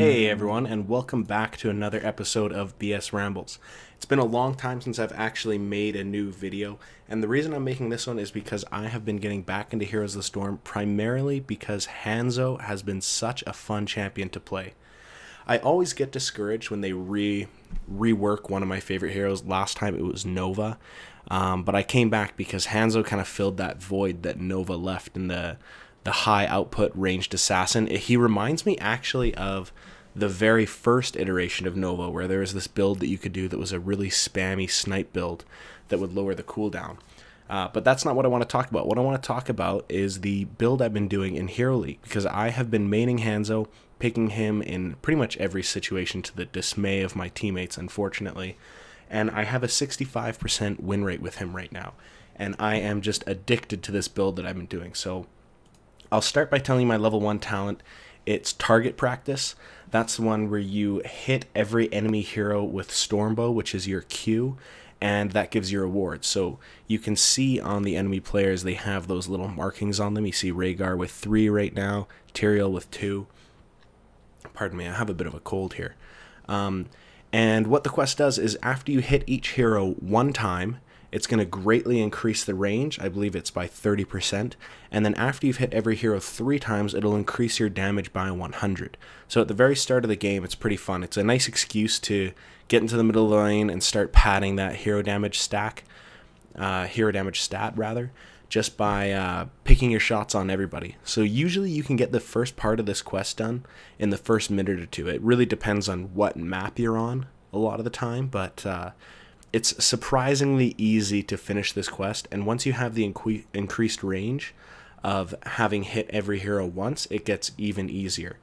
Hey everyone, and welcome back to another episode of BS Rambles. It's been a long time since I've actually made a new video, and the reason I'm making this one is because I have been getting back into Heroes of the Storm primarily because Hanzo has been such a fun champion to play. I always get discouraged when they rework one of my favorite heroes. Last time it was Nova, but I came back because Hanzo kind of filled that void that Nova left in the high output ranged assassin. He reminds me actually of the very first iteration of Nova, where there was this build that you could do that was a really spammy snipe build that would lower the cooldown. But that's not what I want to talk about. What I want to talk about is the build I've been doing in Hero League, because I have been maining Hanzo, picking him in pretty much every situation to the dismay of my teammates, unfortunately. And I have a 65% win rate with him right now. And I am just addicted to this build that I've been doing. So I'll start by telling you my level 1 talent. It's Target Practice. That's the one where you hit every enemy hero with Stormbow, which is your Q, and that gives you rewards. So you can see on the enemy players, they have those little markings on them. You see Rhaegar with 3 right now, Tyrael with 2. Pardon me, I have a bit of a cold here. And what the quest does is after you hit each hero one time, it's going to greatly increase the range. I believe it's by 30%. And then after you've hit every hero 3 times, it'll increase your damage by 100. So at the very start of the game, it's pretty fun. It's a nice excuse to get into the middle of the lane and start padding that hero damage stat, just by picking your shots on everybody. So usually you can get the first part of this quest done in the first minute or two. It really depends on what map you're on a lot of the time, but it's surprisingly easy to finish this quest, and once you have the increased range of having hit every hero once, it gets even easier.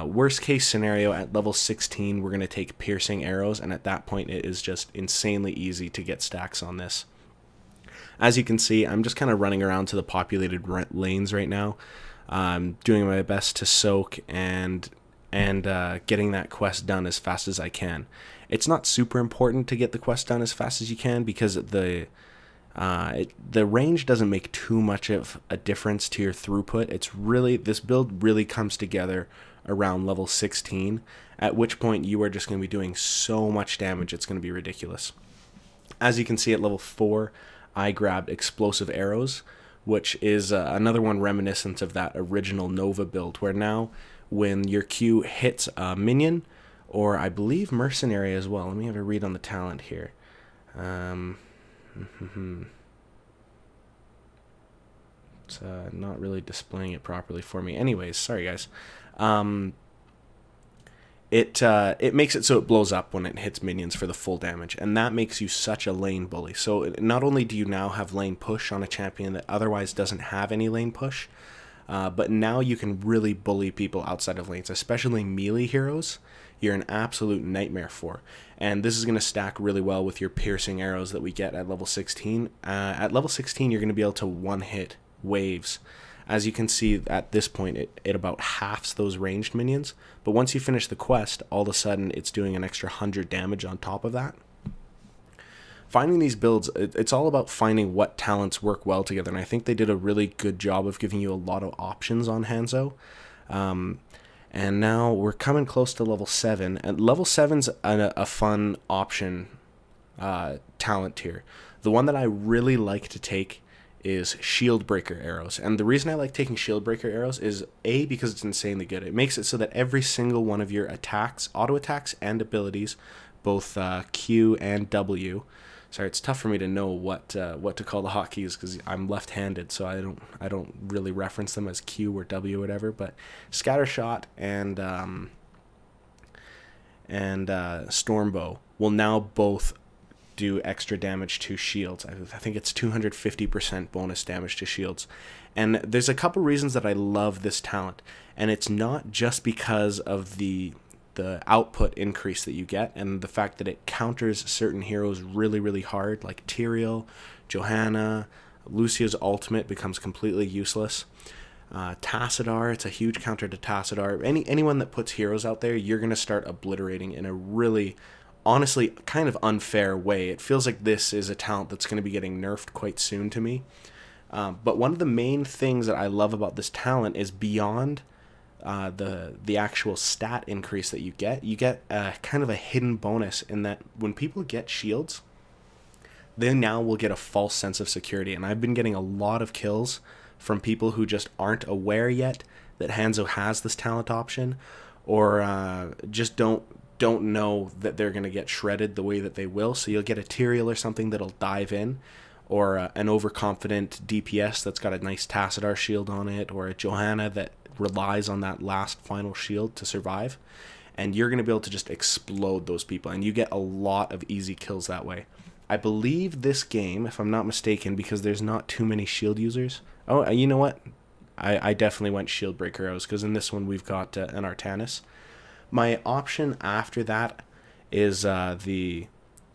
Worst case scenario, at level 16, we're going to take piercing arrows, and at that point it is just insanely easy to get stacks on this. As you can see, I'm just kind of running around to the populated lanes right now. I'm doing my best to soak and getting that quest done as fast as I can. It's not super important to get the quest done as fast as you can, because the range doesn't make too much of a difference to your throughput. It's really, this build really comes together around level 16, at which point you are just going to be doing so much damage, it's going to be ridiculous. As you can see, at level 4, I grabbed explosive arrows, which is another one reminiscent of that original Nova build, where now when your Q hits a minion, or I believe mercenary as well. Let me have a read on the talent here. It's not really displaying it properly for me. Anyways, sorry guys. It makes it so it blows up when it hits minions for the full damage, and that makes you such a lane bully. So not only do you now have lane push on a champion that otherwise doesn't have any lane push, but now you can really bully people outside of lanes, especially melee heroes. You're an absolute nightmare for. And this is going to stack really well with your piercing arrows that we get at level 16. At level 16, you're going to be able to one-hit waves. As you can see, at this point, it about halves those ranged minions. But once you finish the quest, all of a sudden, it's doing an extra 100 damage on top of that. Finding these builds, it's all about finding what talents work well together, and I think they did a really good job of giving you a lot of options on Hanzo. And now we're coming close to level 7, and level 7's a fun option talent tier. The one that I really like to take is Shield Breaker arrows, and the reason I like taking Shield Breaker arrows is A, because it's insanely good. It makes it so that every single one of your attacks, auto attacks and abilities, both Q and W. Sorry, it's tough for me to know what to call the hotkeys because I'm left-handed, so I don't really reference them as Q or W or whatever. But Scatter Shot and Stormbow will now both do extra damage to shields. I think it's 250% bonus damage to shields. And there's a couple reasons that I love this talent, and it's not just because of the output increase that you get and the fact that it counters certain heroes really, really hard, like Tyrael, Johanna, Lucia's ultimate becomes completely useless. Tassadar, it's a huge counter to Tassadar. Anyone that puts heroes out there, you're going to start obliterating in a really, honestly, kind of unfair way. It feels like this is a talent that's going to be getting nerfed quite soon to me. But one of the main things that I love about this talent is beyond the actual stat increase that you get kind of a hidden bonus in that when people get shields, they now will get a false sense of security. And I've been getting a lot of kills from people who just aren't aware yet that Hanzo has this talent option, or just don't know that they're going to get shredded the way that they will. So you'll get a Tyrael or something that'll dive in, or an overconfident DPS that's got a nice Tassadar shield on it, or a Johanna that relies on that last final shield to survive, and you're going to be able to just explode those people, and you get a lot of easy kills that way. I believe this game, if I'm not mistaken, because there's not too many shield users. Oh, you know what? I definitely went shield breaker arrows, because in this one we've got an Artanis. My option after that is the...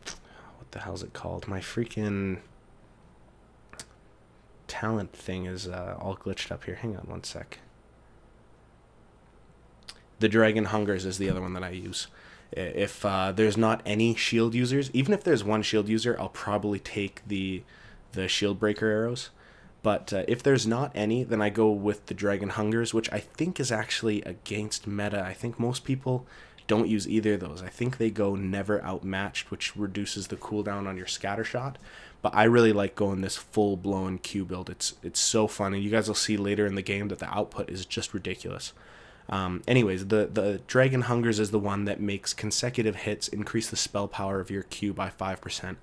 what the hell is it called? My freaking talent thing is all glitched up here. Hang on one sec. The Dragon Hungers is the other one that I use. If there's not any shield users, even if there's one shield user, I'll probably take the shield breaker arrows. But if there's not any, then I go with the Dragon Hungers, which I think is actually against meta. I think most people don't use either of those. I think they go never outmatched, which reduces the cooldown on your scatter shot. But I really like going this full-blown Q build. It's so fun, and you guys will see later in the game that the output is just ridiculous. Anyways, the Dragon Hungers is the one that makes consecutive hits increase the spell power of your Q by 5%,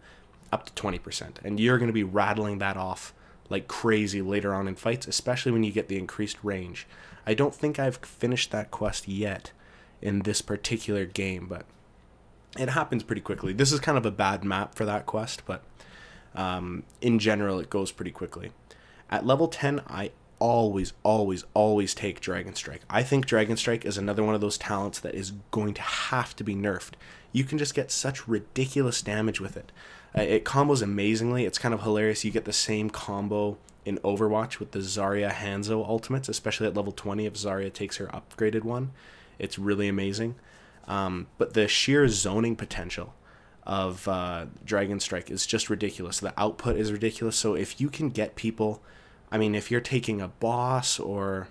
up to 20%. And you're going to be rattling that off like crazy later on in fights, especially when you get the increased range. I don't think I've finished that quest yet in this particular game, but it happens pretty quickly. This is kind of a bad map for that quest, but in general it goes pretty quickly. At level 10, I always take Dragon Strike. I think Dragon Strike is another one of those talents that is going to have to be nerfed. You can just get such ridiculous damage with it. It combos amazingly. It's kind of hilarious. You get the same combo in Overwatch with the Zarya Hanzo ultimates, especially at level 20 if Zarya takes her upgraded one. It's really amazing. But the sheer zoning potential of Dragon Strike is just ridiculous. The output is ridiculous. So if you can get people... I mean, if you're taking a boss, or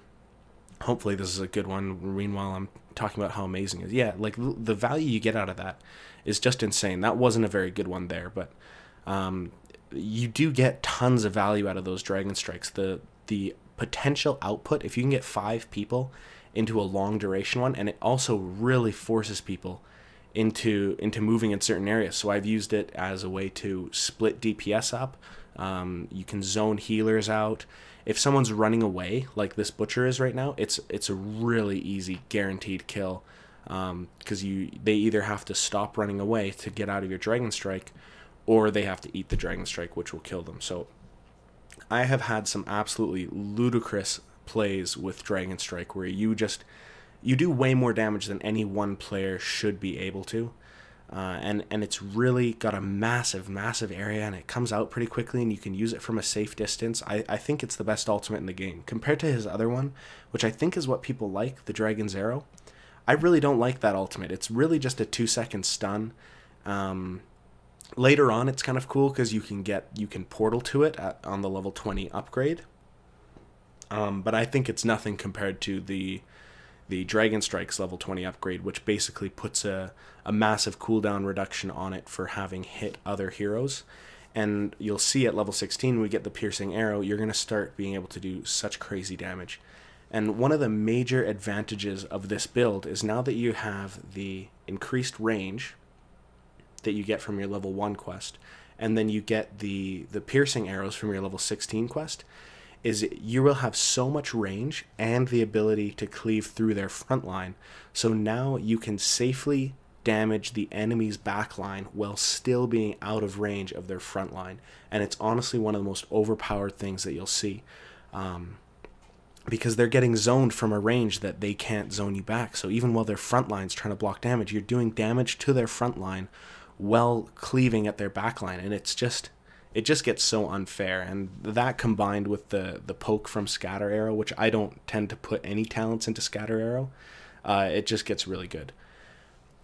hopefully this is a good one, meanwhile I'm talking about how amazing it is. Yeah, like the value you get out of that is just insane. That wasn't a very good one there, but you do get tons of value out of those Dragon Strikes. The potential output, if you can get 5 people into a long duration one, and it also really forces people into moving in certain areas. So I've used it as a way to split DPS up. You can zone healers out. If someone's running away, like this butcher is right now, it's a really easy guaranteed kill, because they either have to stop running away to get out of your Dragon Strike, or they have to eat the Dragon Strike, which will kill them. So I have had some absolutely ludicrous plays with Dragon Strike where you do way more damage than any one player should be able to. And it's really got a massive area, and it comes out pretty quickly, and you can use it from a safe distance. I think it's the best ultimate in the game. Compared to his other one, which I think is what people like, the Dragon's Arrow, I really don't like that ultimate. It's really just a 2-second stun. Later on, it's kind of cool because you can portal to it on the level 20 upgrade. But I think it's nothing compared to the Dragon Strike's level 20 upgrade, which basically puts a massive cooldown reduction on it for having hit other heroes. And you'll see at level 16, we get the Piercing Arrow, you're going to start being able to do such crazy damage. And one of the major advantages of this build is now that you have the increased range that you get from your level 1 quest, and then you get the Piercing Arrows from your level 16 quest, is you will have so much range and the ability to cleave through their front line. So now you can safely damage the enemy's back line while still being out of range of their front line. And it's honestly one of the most overpowered things that you'll see. Because they're getting zoned from a range that they can't zone you back. So even while their front line's trying to block damage, you're doing damage to their front line while cleaving at their back line. And it just gets so unfair. And that combined with the poke from Scatter Arrow, which I don't tend to put any talents into Scatter Arrow, it just gets really good.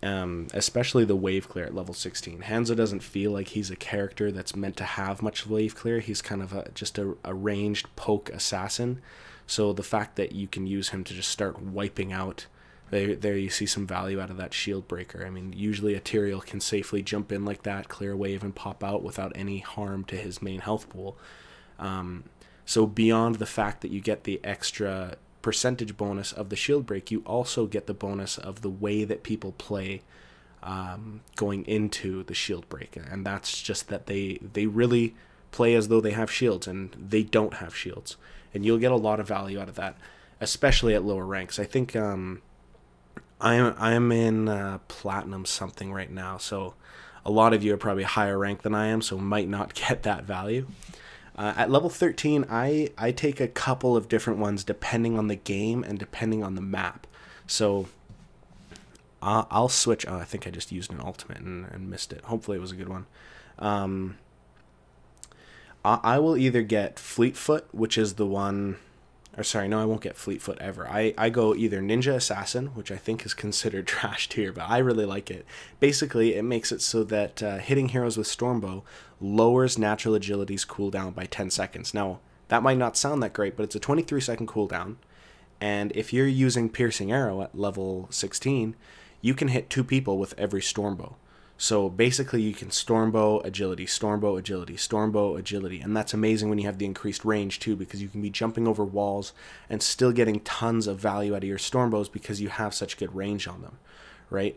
Especially the wave clear at level 16. Hanzo doesn't feel like he's a character that's meant to have much wave clear. He's kind of just a ranged poke assassin. So the fact that you can use him to just start wiping out, there you see some value out of that shield breaker. I mean, usually a Tyrael can safely jump in like that, clear a wave, and pop out without any harm to his main health pool. So beyond the fact that you get the extra percentage bonus of the shield break, you also get the bonus of the way that people play going into the shield break. And that's just that they really play as though they have shields, and they don't have shields. And you'll get a lot of value out of that, especially at lower ranks. I think I'm in platinum something right now, so a lot of you are probably higher ranked than I am, so might not get that value. At level 13, I take a couple of different ones depending on the game and depending on the map. So I'll switch. Oh, I think I just used an ultimate and missed it. Hopefully it was a good one. I will either get Fleetfoot, which is the one... Or sorry, no, I won't get Fleetfoot ever. I go either Ninja Assassin, which I think is considered trash tier, but I really like it. Basically, it makes it so that hitting heroes with Stormbow lowers natural agility's cooldown by 10 seconds. Now, that might not sound that great, but it's a 23-second cooldown. And if you're using Piercing Arrow at level 16, you can hit 2 people with every Stormbow. So basically you can Stormbow, Agility, Stormbow, Agility, Stormbow, Agility. And that's amazing when you have the increased range too, because you can be jumping over walls and still getting tons of value out of your Stormbows because you have such good range on them, right?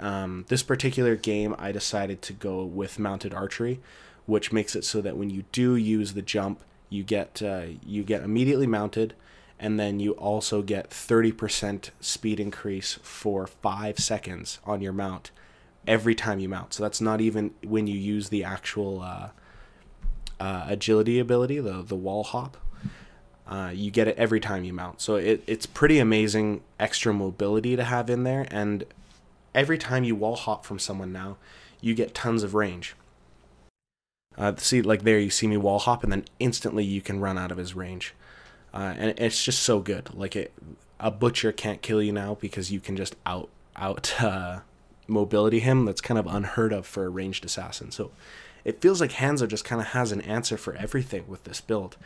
This particular game, I decided to go with Mounted Archery, which makes it so that when you do use the jump, you get immediately mounted, and then you also get 30% speed increase for 5 seconds on your mount every time you mount. So that's not even when you use the actual agility ability, the wall hop. You get it every time you mount. So it's pretty amazing extra mobility to have in there. And every time you wall hop from someone now, you get tons of range. See, like there, you see me wall hop, and then instantly you can run out of his range. And it's just so good. Like a butcher can't kill you now because you can just out mobility him. That's kind of unheard of for a ranged assassin. So it feels like Hanzo just kind of has an answer for everything with this build.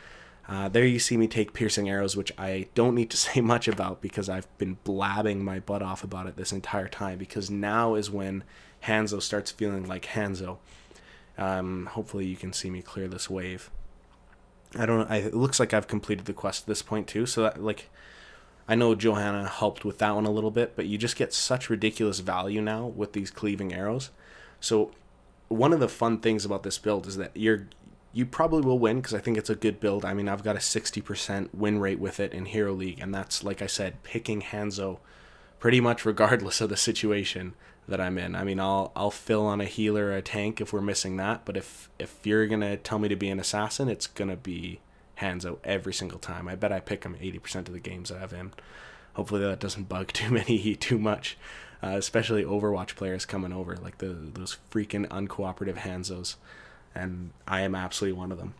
There you see me take piercing arrows, which I don't need to say much about because I've been blabbing my butt off about it this entire time, because now is when Hanzo starts feeling like Hanzo. Hopefully you can see me clear this wave. It looks like I've completed the quest at this point too, so that, like, I know Johanna helped with that one a little bit, but you just get such ridiculous value now with these cleaving arrows. So one of the fun things about this build is that you probably will win, because I think it's a good build. I mean, I've got a 60% win rate with it in Hero League, and that's, like I said, picking Hanzo pretty much regardless of the situation that I'm in. I mean, I'll fill on a healer or a tank if we're missing that, but if you're going to tell me to be an assassin, it's going to be Hanzo every single time. I bet I pick him 80% of the games I have in. Hopefully that doesn't bug too much, especially Overwatch players coming over, like those freaking uncooperative Hanzos, and I am absolutely one of them.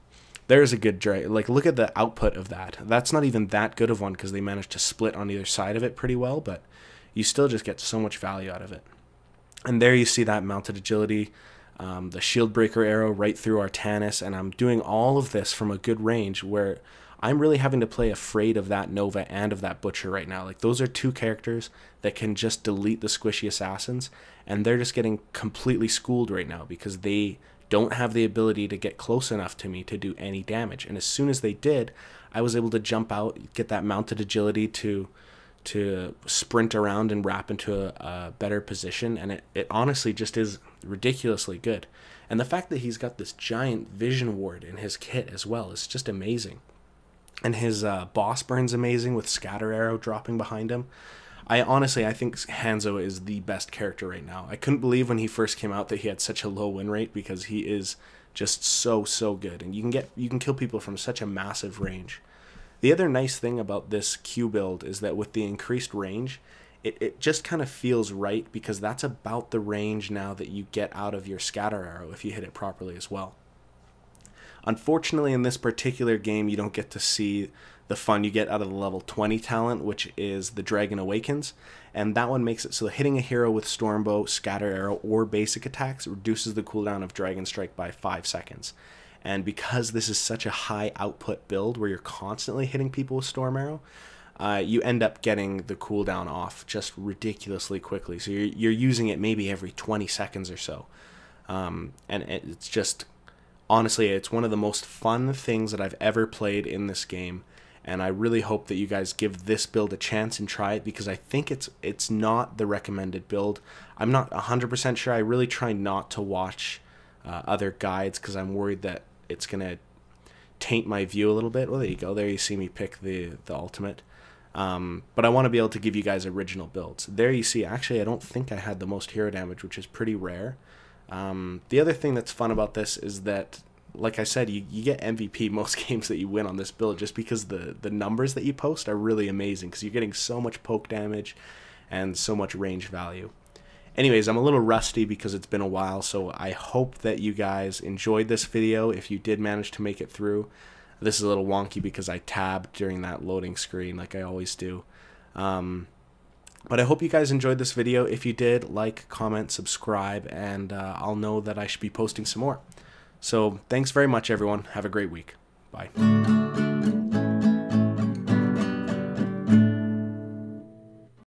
There's a good drag. Like, look at the output of that. That's not even that good of one because they managed to split on either side of it pretty well, but you still just get so much value out of it. And there you see that mounted agility, the shield breaker arrow right through Artanis, and I'm doing all of this from a good range where I'm really having to play afraid of that Nova and of that Butcher right now. Like, those are two characters that can just delete the squishy assassins, and they're just getting completely schooled right now because they don't have the ability to get close enough to me to do any damage. And as soon as they did, I was able to jump out, get that mounted agility to sprint around and wrap into a better position, and it honestly just is ridiculously good. And the fact that he's got this giant vision ward in his kit as well is just amazing. And his boss burn's amazing with scatter arrow dropping behind him. I think Hanzo is the best character right now. I couldn't believe when he first came out that he had such a low win rate, because he is just so good, and you can kill people from such a massive range. The other nice thing about this Q build is that with the increased range, it just kind of feels right, because that's about the range now that you get out of your scatter arrow if you hit it properly as well. Unfortunately, in this particular game, you don't get to see the fun you get out of the level 20 talent, which is the Dragon Awakens, and that one makes it so hitting a hero with Stormbow, Scatter Arrow, or basic attacks reduces the cooldown of Dragon Strike by 5 seconds. And because this is such a high output build where you're constantly hitting people with Storm Arrow, you end up getting the cooldown off just ridiculously quickly. So you're using it maybe every 20 seconds or so. And it's just, honestly, it's one of the most fun things that I've ever played in this game. And I really hope that you guys give this build a chance and try it, because I think it's not the recommended build. I'm not 100% sure. I really try not to watch other guides because I'm worried that it's going to taint my view a little bit. Well, there you go. There you see me pick the ultimate. But I want to be able to give you guys original builds. There you see, actually, I don't think I had the most hero damage, which is pretty rare. The other thing that's fun about this is that, like I said, you get MVP most games that you win on this build, just because the numbers that you post are really amazing, because you're getting so much poke damage and so much range value. Anyways, I'm a little rusty because it's been a while, so I hope that you guys enjoyed this video if you did manage to make it through. This is a little wonky because I tabbed during that loading screen like I always do. But I hope you guys enjoyed this video. If you did, like, comment, subscribe, and I'll know that I should be posting some more. So thanks very much, everyone. Have a great week. Bye.